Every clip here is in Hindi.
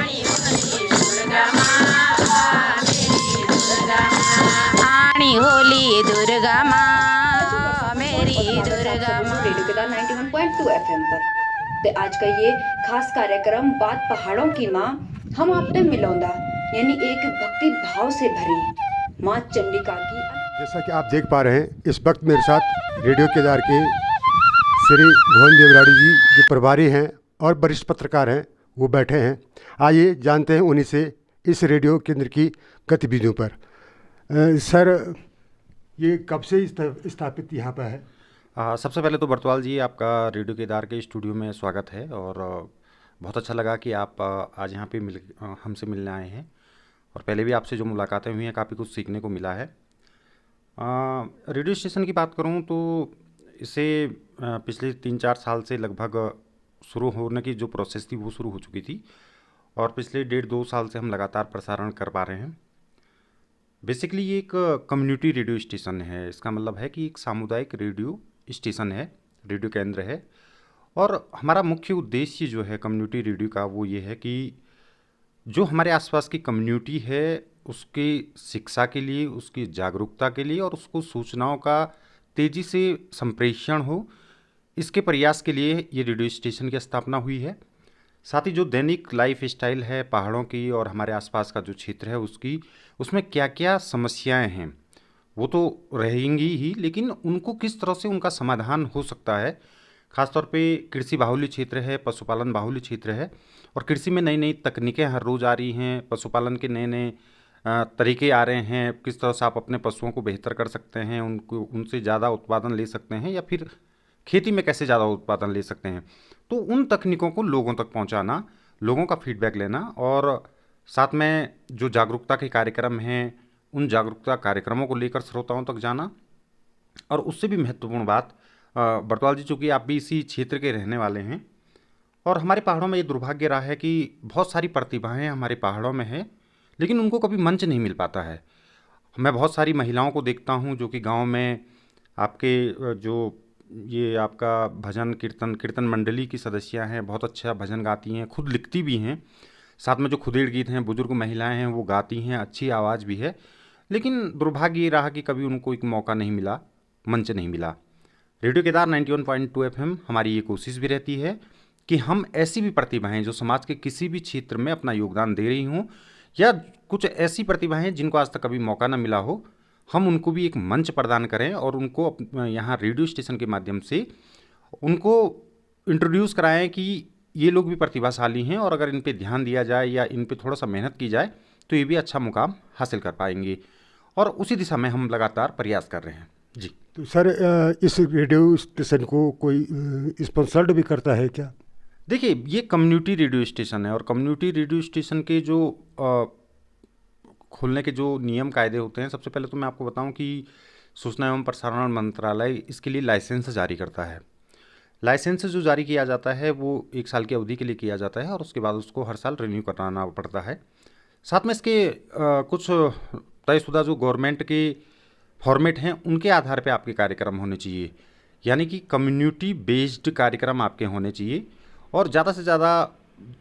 आणी होली दुर्गा माँ मेरी दुर्गा माँ। रेडियो केदार 91.2 FM पर ते आज का ये खास कार्यक्रम बात पहाड़ों की माँ हम आपने मिलौंदा यानी एक भक्ति भाव से भरी माँ चंडिका की। जैसा कि आप देख पा रहे हैं इस वक्त मेरे साथ रेडियो केदार के श्री भुवन देवराड़ी जी जो प्रभारी हैं और वरिष्ठ पत्रकार हैं वो बैठे हैं। आइए जानते हैं उन्हीं से इस रेडियो केंद्र की गतिविधियों पर। सर ये कब से स्थापित यहाँ पर है? सबसे पहले तो बरतवाल जी आपका रेडियो केदार के स्टूडियो में स्वागत है और बहुत अच्छा लगा कि आप आज यहाँ पे हमसे मिलने आए हैं और पहले भी आपसे जो मुलाकातें हुई हैं काफ़ी कुछ सीखने को मिला है। रेडियो स्टेशन की बात करूँ तो इसे पिछले 3-4 साल से लगभग शुरू होने की जो प्रोसेस थी वो शुरू हो चुकी थी और पिछले 1.5-2 साल से हम लगातार प्रसारण कर पा रहे हैं। बेसिकली ये एक कम्युनिटी रेडियो स्टेशन है। इसका मतलब है कि एक सामुदायिक रेडियो स्टेशन है, रेडियो केंद्र है और हमारा मुख्य उद्देश्य जो है कम्युनिटी रेडियो का वो ये है कि जो हमारे आसपास की कम्युनिटी है उसकी शिक्षा के लिए, उसकी जागरूकता के लिए और उसको सूचनाओं का तेज़ी से संप्रेषण हो, इसके प्रयास के लिए ये रेडियो स्टेशन की स्थापना हुई है। साथ ही जो दैनिक लाइफ स्टाइल है पहाड़ों की और हमारे आसपास का जो क्षेत्र है उसमें क्या क्या समस्याएं हैं वो तो रहेंगी ही, लेकिन उनको किस तरह से उनका समाधान हो सकता है। ख़ासतौर पे कृषि बाहुल्य क्षेत्र है, पशुपालन बाहुल्य क्षेत्र है और कृषि में नई नई तकनीकें हर रोज़ आ रही हैं, पशुपालन के नए नए तरीके आ रहे हैं, किस तरह से आप अपने पशुओं को बेहतर कर सकते हैं, उनसे ज़्यादा उत्पादन ले सकते हैं या फिर खेती में कैसे ज़्यादा उत्पादन ले सकते हैं। तो उन तकनीकों को लोगों तक पहुंचाना, लोगों का फीडबैक लेना और साथ में जो जागरूकता के कार्यक्रम हैं उन जागरूकता कार्यक्रमों को लेकर श्रोताओं तक जाना। और उससे भी महत्वपूर्ण बात बरतवाल जी, चूँकि आप भी इसी क्षेत्र के रहने वाले हैं और हमारे पहाड़ों में ये दुर्भाग्य रहा है कि बहुत सारी प्रतिभाएँ हमारे पहाड़ों में हैं लेकिन उनको कभी मंच नहीं मिल पाता है। मैं बहुत सारी महिलाओं को देखता हूँ जो कि गाँव में आपके जो ये आपका भजन कीर्तन मंडली की सदस्या हैं, बहुत अच्छा भजन गाती हैं, खुद लिखती भी हैं। साथ में जो खुदेड़ गीत हैं बुजुर्ग महिलाएं हैं वो गाती हैं, अच्छी आवाज़ भी है, लेकिन दुर्भाग्य ये रहा कि कभी उनको एक मौका नहीं मिला, मंच नहीं मिला। रेडियो केदार 91.2 FM हमारी ये कोशिश भी रहती है कि हम ऐसी भी प्रतिभाएँ जो समाज के किसी भी क्षेत्र में अपना योगदान दे रही हों या कुछ ऐसी प्रतिभाएँ जिनको आज तक कभी मौका ना मिला हो, हम उनको भी एक मंच प्रदान करें और उनको यहाँ रेडियो स्टेशन के माध्यम से उनको इंट्रोड्यूस कराएं कि ये लोग भी प्रतिभाशाली हैं और अगर इन पे ध्यान दिया जाए या इन पे थोड़ा सा मेहनत की जाए तो ये भी अच्छा मुकाम हासिल कर पाएंगे और उसी दिशा में हम लगातार प्रयास कर रहे हैं जी। तो सर इस रेडियो स्टेशन को कोई स्पॉन्सर्ड भी करता है क्या? देखिए ये कम्युनिटी रेडियो स्टेशन है और कम्युनिटी रेडियो स्टेशन के जो खोलने के जो नियम कायदे होते हैं, सबसे पहले तो मैं आपको बताऊं कि सूचना एवं प्रसारण मंत्रालय इसके लिए लाइसेंस जारी करता है। लाइसेंस जो जारी किया जाता है वो 1 साल की अवधि के लिए किया जाता है और उसके बाद उसको हर साल रिन्यू कराना पड़ता है। साथ में इसके कुछ तयशुदा जो गवर्नमेंट के फॉर्मेट हैं उनके आधार पे आपके कार्यक्रम होने चाहिए, यानी कि कम्युनिटी बेस्ड कार्यक्रम आपके होने चाहिए और ज़्यादा से ज़्यादा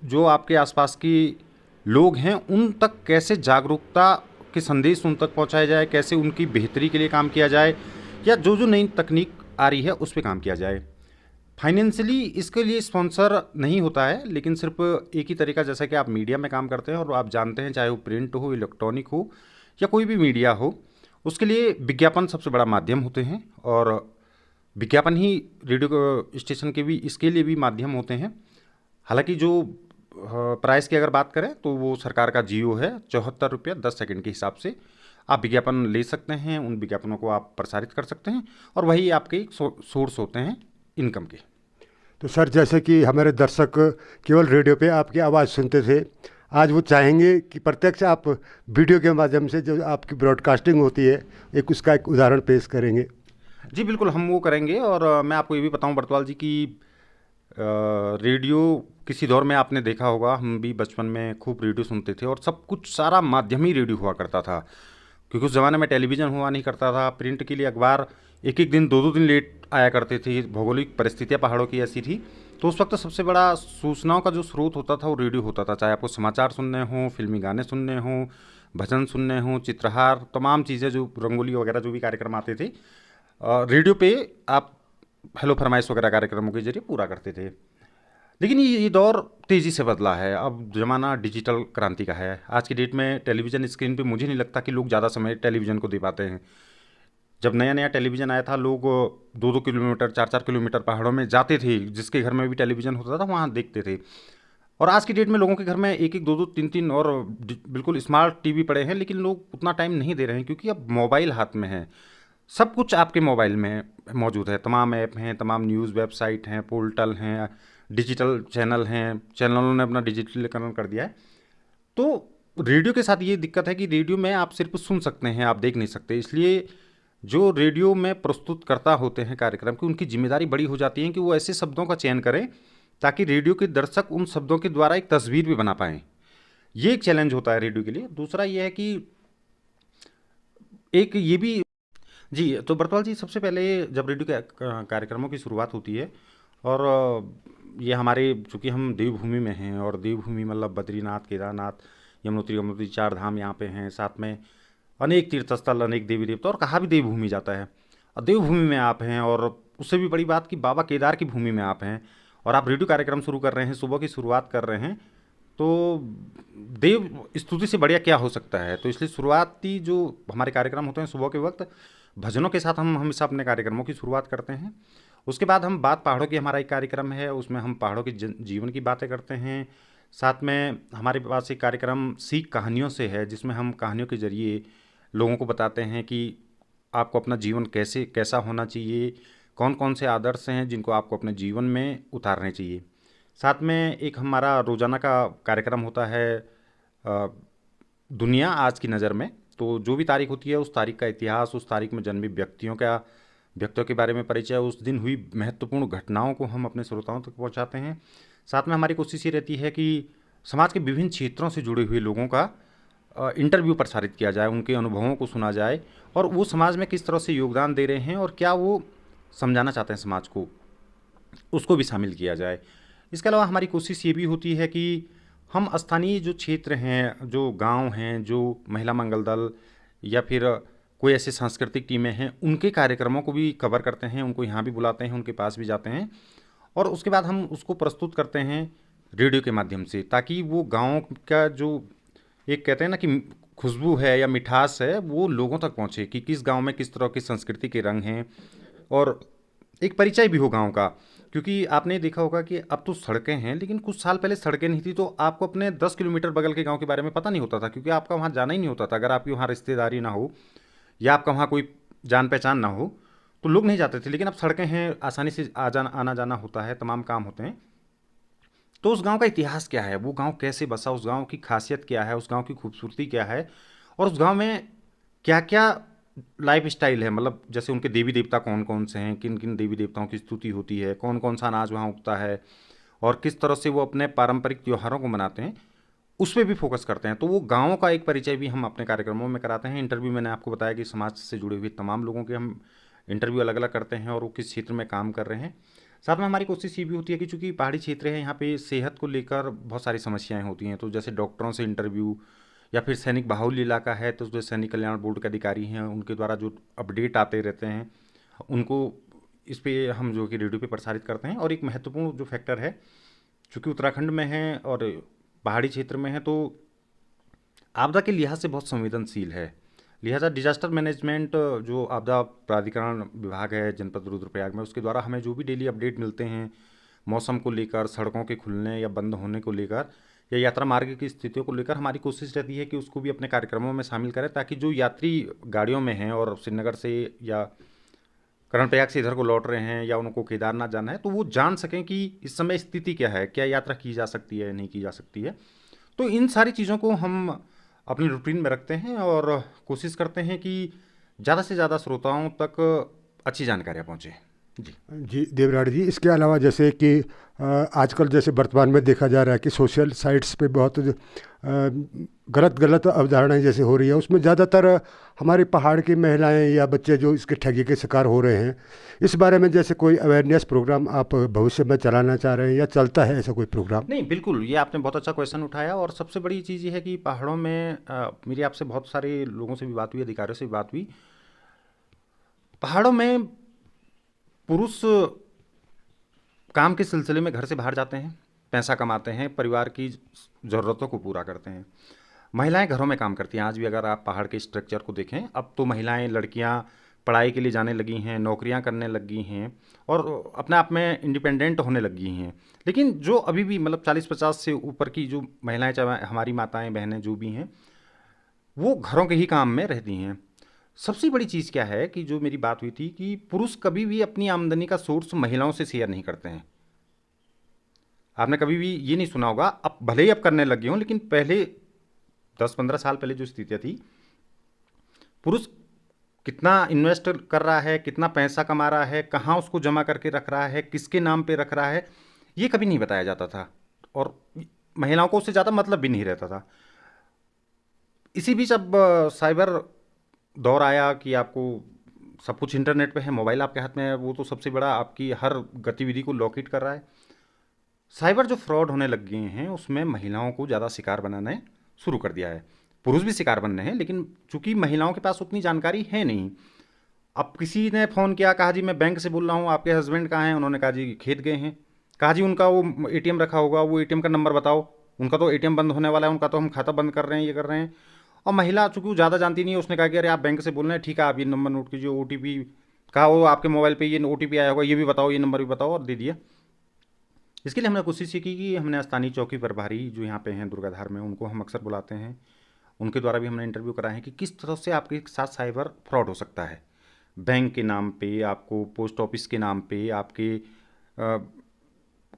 जो आपके आसपास की लोग हैं उन तक कैसे जागरूकता के संदेश उन तक पहुंचाया जाए, कैसे उनकी बेहतरी के लिए काम किया जाए या जो जो नई तकनीक आ रही है उस पर काम किया जाए। फाइनेंशियली इसके लिए स्पॉन्सर नहीं होता है, लेकिन सिर्फ एक ही तरीका, जैसा कि आप मीडिया में काम करते हैं और आप जानते हैं चाहे वो प्रिंट हो, इलेक्ट्रॉनिक हो या कोई भी मीडिया हो, उसके लिए विज्ञापन सबसे बड़ा माध्यम होते हैं और विज्ञापन ही रेडियो स्टेशन के भी इसके लिए भी माध्यम होते हैं। हालांकि जो प्राइस की अगर बात करें तो वो सरकार का जियो है 74 रुपये 10 सेकंड के हिसाब से आप विज्ञापन ले सकते हैं, उन विज्ञापनों को आप प्रसारित कर सकते हैं और वही आपके एक सोर्स होते हैं इनकम के। तो सर जैसे कि हमारे दर्शक केवल रेडियो पे आपकी आवाज़ सुनते थे, आज वो चाहेंगे कि प्रत्यक्ष आप वीडियो के माध्यम से जो आपकी ब्रॉडकास्टिंग होती है उसका एक उदाहरण पेश करेंगे। जी बिल्कुल, हम वो करेंगे और मैं आपको ये भी बताऊं बरतवाल जी कि रेडियो किसी दौर में आपने देखा होगा, हम भी बचपन में खूब रेडियो सुनते थे और सब कुछ सारा माध्यम ही रेडियो हुआ करता था, क्योंकि उस ज़माने में टेलीविज़न हुआ नहीं करता था। प्रिंट के लिए अखबार एक दिन 2 दिन लेट आया करते थे, भौगोलिक परिस्थितियाँ पहाड़ों की ऐसी थी तो उस वक्त सबसे बड़ा सूचनाओं का जो स्रोत होता था वो रेडियो होता था, चाहे आपको समाचार सुनने हों, फिल्मी गाने सुनने हों, भजन सुनने हों, चित्रहार, तमाम चीज़ें जो रंगोली वगैरह जो भी कार्यक्रम आते थे रेडियो पे आप हेलो फरमाइश वगैरह कार्यक्रमों के जरिए पूरा करते थे। लेकिन ये दौर तेज़ी से बदला है, अब ज़माना डिजिटल क्रांति का है। आज की डेट में टेलीविज़न स्क्रीन पे मुझे नहीं लगता कि लोग ज़्यादा समय टेलीविज़न को दे पाते हैं। जब नया नया टेलीविज़न आया था लोग 2-2 किलोमीटर 4-4 किलोमीटर पहाड़ों में जाते थे, जिसके घर में भी टेलीविज़न होता था वहाँ देखते थे। और आज की डेट में लोगों के घर में 1-1, 2-2, 3-3 और बिल्कुल स्मार्ट टीवी पड़े हैं, लेकिन लोग उतना टाइम नहीं दे रहे हैं क्योंकि अब मोबाइल हाथ में है। सब कुछ आपके मोबाइल में मौजूद है, तमाम ऐप हैं, तमाम न्यूज़ वेबसाइट हैं, पोर्टल हैं, डिजिटल चैनल हैं, चैनलों ने अपना डिजिटलीकरण कर दिया है। तो रेडियो के साथ ये दिक्कत है कि रेडियो में आप सिर्फ सुन सकते हैं, आप देख नहीं सकते। इसलिए जो रेडियो में प्रस्तुतकर्ता होते हैं कार्यक्रम की, उनकी जिम्मेदारी बड़ी हो जाती है कि वो ऐसे शब्दों का चयन करें ताकि रेडियो के दर्शक उन शब्दों के द्वारा एक तस्वीर भी बना पाएँ। ये एक चैलेंज होता है रेडियो के लिए। दूसरा ये है कि एक ये भी जी, तो बरतवाल जी, सबसे पहले जब रेडियो के कार्यक्रमों की शुरुआत होती है और ये हमारे चूँकि हम देवभूमि में हैं और देवभूमि मतलब बद्रीनाथ, केदारनाथ, यमुनोत्री, गंगोत्री 4 धाम यहाँ पे हैं, साथ में अनेक तीर्थस्थल, अनेक देवी देवता, और कहा भी देवभूमि जाता है। और देवभूमि में आप हैं और उससे भी बड़ी बात कि बाबा केदार की भूमि में आप हैं और आप रेडियो कार्यक्रम शुरू कर रहे हैं, सुबह की शुरुआत कर रहे हैं, तो देव स्तुति से बढ़िया क्या हो सकता है। तो इसलिए शुरुआती जो हमारे कार्यक्रम होते हैं सुबह के वक्त भजनों के साथ हम हमेशा अपने कार्यक्रमों की शुरुआत करते हैं। उसके बाद हम बात पहाड़ों की, हमारा एक कार्यक्रम है, उसमें हम पहाड़ों के जीवन की बातें करते हैं। साथ में हमारे पास एक कार्यक्रम सीख कहानियों से है, जिसमें हम कहानियों के जरिए लोगों को बताते हैं कि आपको अपना जीवन कैसा होना चाहिए, कौन कौन से आदर्श हैं जिनको आपको अपने जीवन में उतारने चाहिए। साथ में एक हमारा रोज़ाना का कार्यक्रम होता है दुनिया आज की नज़र में। तो जो भी तारीख होती है उस तारीख का इतिहास, उस तारीख में जन्मे व्यक्तियों के बारे में परिचय, उस दिन हुई महत्वपूर्ण घटनाओं को हम अपने श्रोताओं तक पहुंचाते हैं। साथ में हमारी कोशिश ये रहती है कि समाज के विभिन्न क्षेत्रों से जुड़े हुए लोगों का इंटरव्यू प्रसारित किया जाए, उनके अनुभवों को सुना जाए और वो समाज में किस तरह से योगदान दे रहे हैं और क्या वो समझाना चाहते हैं समाज को, उसको भी शामिल किया जाए। इसके अलावा हमारी कोशिश ये भी होती है कि हम स्थानीय जो क्षेत्र हैं, जो गांव हैं, जो महिला मंगल दल या फिर कोई ऐसे सांस्कृतिक टीमें हैं, उनके कार्यक्रमों को भी कवर करते हैं, उनको यहाँ भी बुलाते हैं, उनके पास भी जाते हैं और उसके बाद हम उसको प्रस्तुत करते हैं रेडियो के माध्यम से, ताकि वो गाँव का जो एक कहते हैं ना कि खुशबू है या मिठास है, वो लोगों तक पहुँचे कि किस गांव में किस तरह की संस्कृति के रंग हैं और एक परिचय भी हो गांव का। क्योंकि आपने देखा होगा कि अब तो सड़कें हैं, लेकिन कुछ साल पहले सड़कें नहीं थी, तो आपको अपने 10 किलोमीटर बगल के गांव के बारे में पता नहीं होता था, क्योंकि आपका वहाँ जाना ही नहीं होता था। अगर आपकी वहाँ रिश्तेदारी ना हो या आपका वहाँ कोई जान पहचान ना हो तो लोग नहीं जाते थे। लेकिन अब सड़कें हैं, आसानी से आना जाना होता है, तमाम काम होते हैं। तो उस गांव का इतिहास क्या है, वो गांव कैसे बसा, उस गांव की खासियत क्या है, उस गांव की खूबसूरती क्या है और उस गांव में क्या क्या लाइफ स्टाइल है, मतलब जैसे उनके देवी देवता कौन कौन से हैं, किन किन देवी देवताओं की स्तुति होती है, कौन कौन सा अनाज वहाँ उगता है और किस तरह से वो अपने पारंपरिक त्योहारों को मनाते हैं, उस पर भी फोकस करते हैं। तो वो गाँव का एक परिचय भी हम अपने कार्यक्रमों में कराते हैं। इंटरव्यू मैंने आपको बताया कि समाज से जुड़े हुए तमाम लोगों के हम इंटरव्यू अलग अलग करते हैं और वो किस क्षेत्र में काम कर रहे हैं। साथ में हमारी कोशिश ये भी होती है कि चूँकि पहाड़ी क्षेत्र है, यहाँ पे सेहत को लेकर बहुत सारी समस्याएं होती हैं, तो जैसे डॉक्टरों से इंटरव्यू या फिर सैनिक बाहुल्य इलाका है तो जो सैनिक कल्याण बोर्ड के अधिकारी हैं उनके द्वारा जो अपडेट आते रहते हैं उनको इस पे हम जो कि रेडियो पे प्रसारित करते हैं। और एक महत्वपूर्ण जो फैक्टर है, चूँकि उत्तराखंड में है और पहाड़ी क्षेत्र में है, तो आपदा के लिहाज से बहुत संवेदनशील है। लिहाजा डिजास्टर मैनेजमेंट जो आपदा प्राधिकरण विभाग है जनपद रुद्रप्रयाग में, उसके द्वारा हमें जो भी डेली अपडेट मिलते हैं मौसम को लेकर, सड़कों के खुलने या बंद होने को लेकर या यात्रा मार्ग की स्थितियों को लेकर, हमारी कोशिश रहती है कि उसको भी अपने कार्यक्रमों में शामिल करें, ताकि जो यात्री गाड़ियों में हैं और श्रीनगर से या कर्णप्रयाग से इधर को लौट रहे हैं या उनको केदारनाथ जाना है, तो वो जान सकें कि इस समय स्थिति क्या है, क्या यात्रा की जा सकती है नहीं की जा सकती है। तो इन सारी चीज़ों को हम अपनी रूटीन में रखते हैं और कोशिश करते हैं कि ज़्यादा से ज़्यादा श्रोताओं तक अच्छी जानकारियाँ पहुँचे। जी देवराज जी, इसके अलावा जैसे कि आजकल जैसे वर्तमान में देखा जा रहा है कि सोशल साइट्स पे बहुत गलत गलत अवधारणाएं जैसे हो रही है, उसमें ज़्यादातर हमारे पहाड़ की महिलाएं या बच्चे जो इसके ठगी के शिकार हो रहे हैं, इस बारे में जैसे कोई अवेयरनेस प्रोग्राम आप भविष्य में चलाना चाह रहे हैं या चलता है ऐसा कोई प्रोग्राम? नहीं, बिल्कुल, ये आपने बहुत अच्छा क्वेश्चन उठाया। और सबसे बड़ी चीज़ ये है कि पहाड़ों में मेरी आपसे बहुत सारे लोगों से भी बात हुई, अधिकारियों से भी बात हुई। पहाड़ों में पुरुष काम के सिलसिले में घर से बाहर जाते हैं, पैसा कमाते हैं, परिवार की ज़रूरतों को पूरा करते हैं। महिलाएं घरों में काम करती हैं। आज भी अगर आप पहाड़ के स्ट्रक्चर को देखें, अब तो महिलाएं, लड़कियां पढ़ाई के लिए जाने लगी हैं, नौकरियां करने लगी हैं और अपने आप में इंडिपेंडेंट होने लगी हैं। लेकिन जो अभी भी मतलब 40-50 से ऊपर की जो महिलाएं, चाहे हमारी माताएं बहनें जो भी हैं, वो घरों के ही काम में रहती हैं। सबसे बड़ी चीज़ क्या है कि जो मेरी बात हुई थी कि पुरुष कभी भी अपनी आमदनी का सोर्स महिलाओं से शेयर नहीं करते हैं। आपने कभी भी ये नहीं सुना होगा, अब भले ही अब करने लगे हों, लेकिन पहले 10-15 साल पहले जो स्थितियाँ थी, पुरुष कितना इन्वेस्ट कर रहा है, कितना पैसा कमा रहा है, कहाँ उसको जमा करके रख रहा है, किसके नाम पे रख रहा है, ये कभी नहीं बताया जाता था और महिलाओं को उससे ज़्यादा मतलब भी नहीं रहता था। इसी बीच अब साइबर दौर आया कि आपको सब कुछ इंटरनेट पे है, मोबाइल आपके हाथ में है, वो तो सबसे बड़ा आपकी हर गतिविधि को लॉकेट कर रहा है। साइबर जो फ्रॉड होने लग गए हैं, उसमें महिलाओं को ज़्यादा शिकार बनाने शुरू कर दिया है। पुरुष भी शिकार बन रहे हैं, लेकिन चूंकि महिलाओं के पास उतनी जानकारी है नहीं। अब किसी ने फ़ोन किया, कहा जी मैं बैंक से बोल रहा हूँ, आपके हस्बैंड कहाँ हैं? उन्होंने कहा जी खेत गए हैं। कहा जी उनका वो एटीएम रखा होगा, वो एटीएम का नंबर बताओ, उनका तो एटीएम बंद होने वाला है, उनका तो हम खाता बंद कर रहे हैं, ये कर रहे हैं। और महिला चूंकि वो ज़्यादा जानती नहीं है, उसने कहा कि अरे आप बैंक से बोल रहे हैं, ठीक है आप ये नंबर नोट कीजिए, ओटीपी कहा वो आपके मोबाइल पे ये ओटीपी आया होगा, ये भी बताओ, ये नंबर भी बताओ, और दे दिया। इसके लिए हमने कोशिश ये की कि हमने स्थानीय चौकी प्रभारी जो यहाँ पे हैं दुर्गाधार में, उनको हम अक्सर बुलाते हैं। उनके द्वारा भी हमने इंटरव्यू कराए हैं कि किस तरह से आपके साथ साइबर फ्रॉड हो सकता है। बैंक के नाम पे, आपको पोस्ट ऑफिस के नाम पे, आपके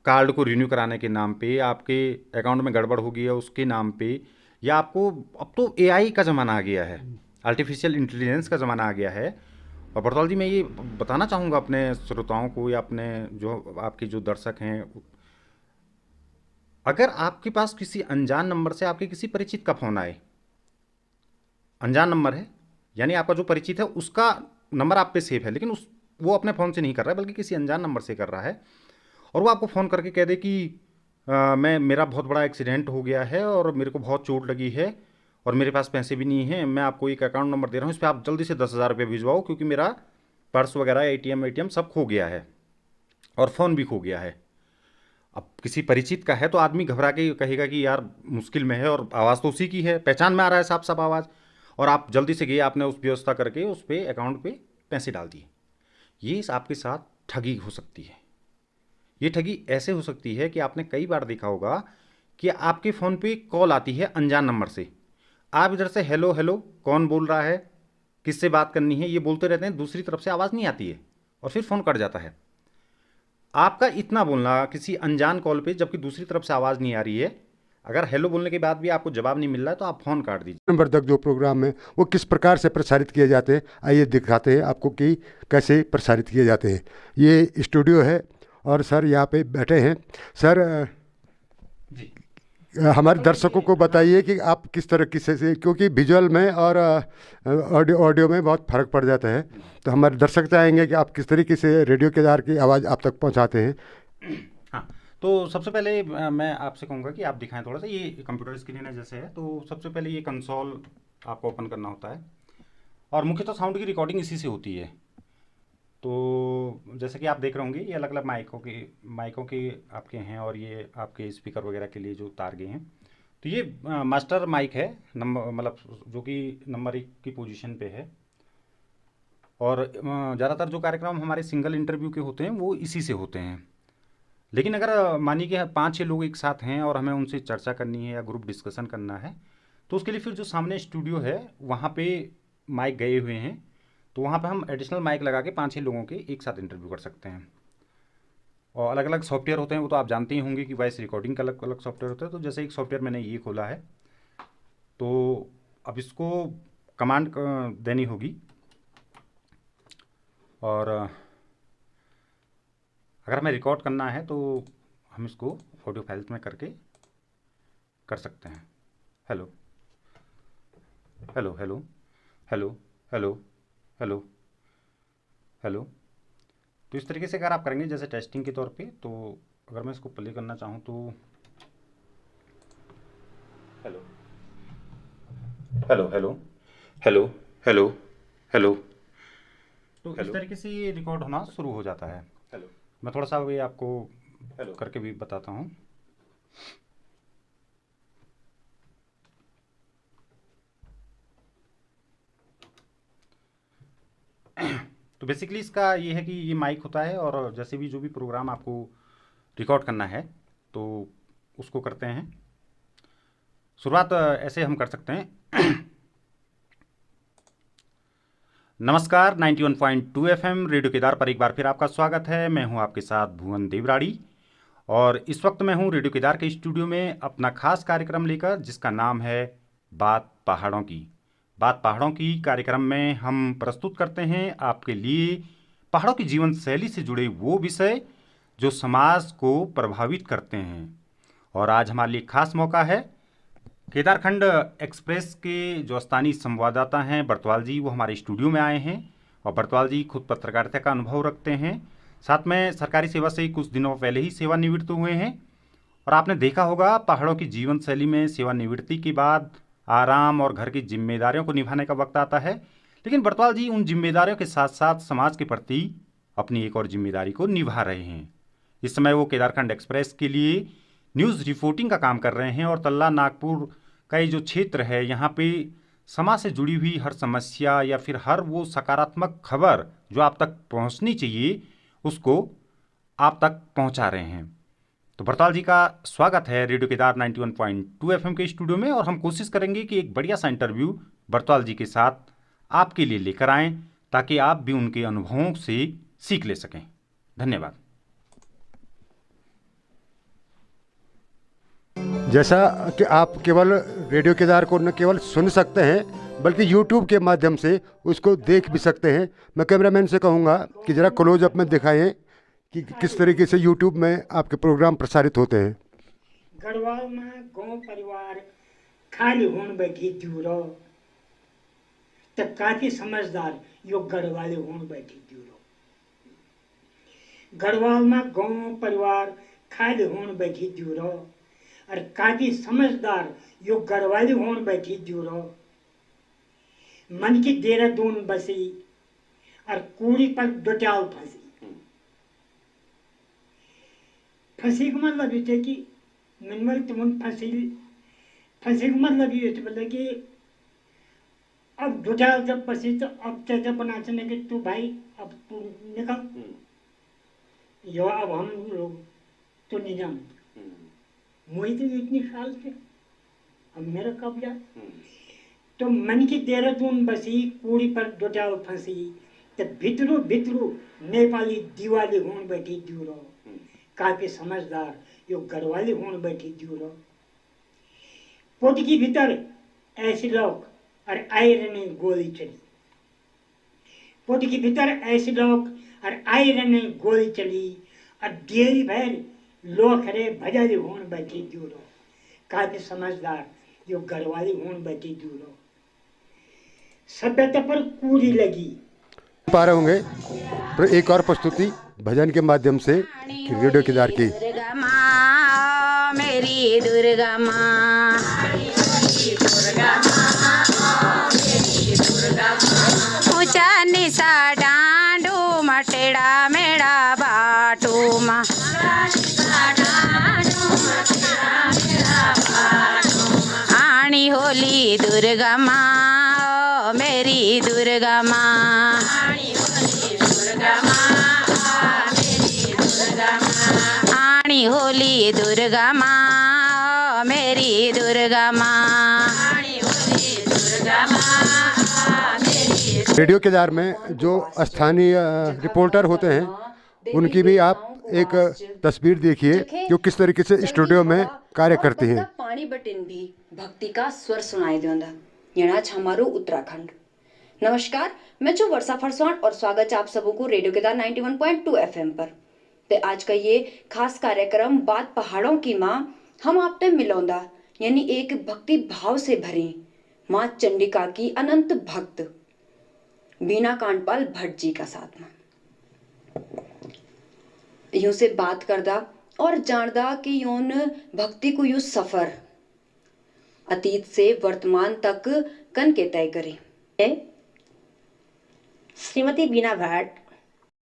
कार्ड को रिन्यू कराने के नाम पे, आपके अकाउंट में गड़बड़ हो गई है उसके नाम पे, या आपको, अब तो एआई का ज़माना आ गया है, आर्टिफिशियल इंटेलिजेंस का ज़माना आ गया है। और बरतौल जी मैं ये बताना चाहूँगा अपने श्रोताओं को या अपने जो आपके जो दर्शक हैं, अगर आपके पास किसी अनजान नंबर से आपके किसी परिचित का फ़ोन आए, अनजान नंबर है यानी आपका जो परिचित है उसका नंबर आप पे सेव है, लेकिन वो अपने फ़ोन से नहीं कर रहा है बल्कि किसी अनजान नंबर से कर रहा है, और वो आपको फ़ोन करके कह दे कि मेरा बहुत बड़ा एक्सीडेंट हो गया है और मेरे को बहुत चोट लगी है और मेरे पास पैसे भी नहीं हैं, मैं आपको एक अकाउंट नंबर दे रहा हूँ, इस पर आप जल्दी से 10,000 रुपये भिजवाओ क्योंकि मेरा पर्स वगैरह एटीएम सब खो गया है और फ़ोन भी खो गया है। अब किसी परिचित का है तो आदमी घबरा के कहेगा कि यार मुश्किल में है, और आवाज़ तो उसी की है, पहचान में आ रहा है साफ साफ आवाज़, और आप जल्दी से गए, आपने उस व्यवस्था करके उस पर अकाउंट पे पैसे डाल दिए। ये आपके साथ ठगी हो सकती है। ये ठगी ऐसे हो सकती है कि आपने कई बार देखा होगा कि आपके फ़ोन पे कॉल आती है अनजान नंबर से, आप इधर से हेलो हेलो, कौन बोल रहा है, किससे बात करनी है, ये बोलते रहते हैं, दूसरी तरफ से आवाज़ नहीं आती है और फिर फ़ोन कट जाता है। आपका इतना बोलना किसी अनजान कॉल पे, जबकि दूसरी तरफ से आवाज़ नहीं आ रही है, अगर हेलो बोलने के बाद भी आपको जवाब नहीं मिल रहा है तो आप फ़ोन काट दीजिए। नंबर तक जो प्रोग्राम है वो किस प्रकार से प्रसारित किए जाते हैं, आइए दिखाते हैं आपको कि कैसे प्रसारित किए जाते हैं। ये स्टूडियो है और सर यहाँ पे बैठे हैं। सर जी, हमारे दर्शकों को बताइए कि आप किस तरह से, क्योंकि विजुअल में और ऑडियो में बहुत फ़र्क पड़ जाता है, तो हमारे दर्शक चाहेंगे कि आप किस तरीके से रेडियो के द्वारा की आवाज़ आप तक पहुँचाते हैं। हाँ, तो सबसे पहले मैं आपसे कहूँगा कि आप दिखाएं थोड़ा सा, ये कंप्यूटर स्क्रीन है जैसे है, तो सबसे पहले ये कंसोल आपको ओपन करना होता है और मुख्यतः साउंड की रिकॉर्डिंग इसी से होती है। तो जैसे कि आप देख रहे होंगे ये अलग अलग माइकों के आपके हैं, और ये आपके स्पीकर वगैरह के लिए जो तार गए हैं। तो ये मास्टर माइक है, नंबर मतलब जो कि नंबर 1 की पोजीशन पे है, और ज़्यादातर जो कार्यक्रम हमारे सिंगल इंटरव्यू के होते हैं वो इसी से होते हैं। लेकिन अगर मानिए कि 5-6 लोग एक साथ हैं और हमें उनसे चर्चा करनी है या ग्रुप डिस्कशन करना है, तो उसके लिए फिर जो सामने स्टूडियो है वहाँ पे माइक गए हुए हैं, तो वहाँ पे हम एडिशनल माइक लगा के 5-6 लोगों के एक साथ इंटरव्यू कर सकते हैं। और अलग अलग सॉफ्टवेयर होते हैं, वो तो आप जानते ही होंगे कि वॉइस रिकॉर्डिंग का अलग अलग सॉफ्टवेयर होता है। तो जैसे एक सॉफ्टवेयर मैंने ये खोला है, तो अब इसको कमांड देनी होगी, और अगर हमें रिकॉर्ड करना है तो हम इसको ऑडियो फाइल्स में करके कर सकते हैं। Hello, hello hello hello hello hello hello. तो इस तरीके से अगर आप करेंगे जैसे टेस्टिंग के तौर पे, तो अगर मैं इसको प्ले करना चाहूँ तो hello hello hello hello hello hello, तो इस तरीके से ये रिकॉर्ड होना शुरू हो जाता है। हेलो, मैं थोड़ा सा ये आपको हेलो करके भी बताता हूँ। तो बेसिकली इसका ये है कि ये माइक होता है, और जैसे भी जो भी प्रोग्राम आपको रिकॉर्ड करना है तो उसको करते हैं। शुरुआत ऐसे हम कर सकते हैं। नमस्कार, 91.2 एफएम रेडियो केदार पर एक बार फिर आपका स्वागत है। मैं हूं आपके साथ भुवन देवराड़ी, और इस वक्त मैं हूं रेडियो केदार के स्टूडियो में अपना खास कार्यक्रम लेकर, जिसका नाम है बात पहाड़ों की। बात पहाड़ों की कार्यक्रम में हम प्रस्तुत करते हैं आपके लिए पहाड़ों की जीवन शैली से जुड़े वो विषय जो समाज को प्रभावित करते हैं। और आज हमारे लिए खास मौका है, केदारखंड एक्सप्रेस के जो स्थानीय संवाददाता हैं बरतवाल जी, वो हमारे स्टूडियो में आए हैं। और बरतवाल जी खुद पत्रकारिता का अनुभव रखते हैं, साथ में सरकारी सेवा से कुछ दिनों पहले ही सेवानिवृत्त हुए हैं। और आपने देखा होगा पहाड़ों की जीवन शैली में सेवानिवृत्ति के बाद आराम और घर की जिम्मेदारियों को निभाने का वक्त आता है, लेकिन बरतवाल जी उन जिम्मेदारियों के साथ साथ समाज के प्रति अपनी एक और जिम्मेदारी को निभा रहे हैं। इस समय वो केदारखंड एक्सप्रेस के लिए न्यूज़ रिपोर्टिंग का काम कर रहे हैं, और तल्ला नागपुर का ये जो क्षेत्र है, यहाँ पे समाज से जुड़ी हुई हर समस्या या फिर हर वो सकारात्मक खबर जो आप तक पहुँचनी चाहिए, उसको आप तक पहुँचा रहे हैं। तो बरताल जी का स्वागत है रेडियो केदार 91.2 एफएम के स्टूडियो में, और हम कोशिश करेंगे कि एक बढ़िया सा इंटरव्यू बरताल जी के साथ आपके लिए लेकर आएँ, ताकि आप भी उनके अनुभवों से सीख ले सकें। धन्यवाद। जैसा कि आप केवल रेडियो केदार को न केवल सुन सकते हैं, बल्कि यूट्यूब के माध्यम से उसको देख भी सकते हैं। मैं कैमरामैन से कहूँगा कि ज़रा क्लोजअप में दिखाएं कि किस तरीके से यूट्यूब में आपके प्रोग्राम प्रसारित होते हैं। गढ़वाल में गांव परिवार खाली होन बैठी दूरो, तो काफी समझदार यो गढ़वाले होन बैठी दूरो। गढ़वाल में गांव परिवार खाली होन बैठी दूरो, और काफी समझदार यो गढ़वाले होन बैठी दूरो। मन की देहरादून बसी और कूड़ी पर डोटाल फंसी। फंसी का मतलब ये कि मिनमल तुम फंसी का मतलब ये बोले कि अब डोटाल जब फंसी तो अब चाचा बना चने कि तू भाई अब तू निकल, यो अब हम लोग तो नहीं जानते। मुझे तो इतनी साल से अब मेरा कब जा। तो मन की देहरादून बसी कूड़ी पर डोटाल फंसी, तो भितरू भितरू नेपाली दिवाली होन बैठी दूरो। काफी समझदार यो गढ़वाली होन बैठी दूरो। पोट की भीतर ऐसी लोग और आयरन गोली चली। पोट की भीतर ऐसी लोग और आयरन गोली चली, और डेरी भर लोखरे भजाली होन बैठी दूरो। काफी समझदार यो गढ़वाली होन बैठी दूरो। सभ्यता पर कूड़ी लगी। पा रहे होंगे तो एक और प्रस्तुति भजन के माध्यम से रेडियो केदार की। दुर्गा माँ मेरी दुर्गा माँ, ऊंचा निशा डांडू मटेड़ा मेड़ा बाटू माँ, आनी होली दुर्गा माँ मेरी दुर्गा माँ, आनी होली दुर्गा माँ मेरी दुर्गा माँ। रेडियो केदार में जो स्थानीय रिपोर्टर होते हैं, उनकी भी आप एक तस्वीर देखिए कि किस तरीके से स्टूडियो में कार्य करती हैं। पानी बटिन भी भक्ति का स्वर सुनाई देंदा। यनाच हमारो उत्तराखंड। नमस्कार, मैं छु वर्षा फरसौन और स्वागत है आप सबों को रेडियो केदार 91.2 एफएम पर। ते आज का ये खास कार्यक्रम बात पहाड़ों की माँ हम आप ते मिलौंदा, यानी एक भक्ति भाव से भरी माँ चंडिका की अनंत भक्त बीना कांडपाल भट्ट जी का साथ में यूं से बात करदा और जानदा कि यून भक्ति को यू सफर अतीत से वर्तमान तक कन के तय करे। श्रीमती बीना भट्ट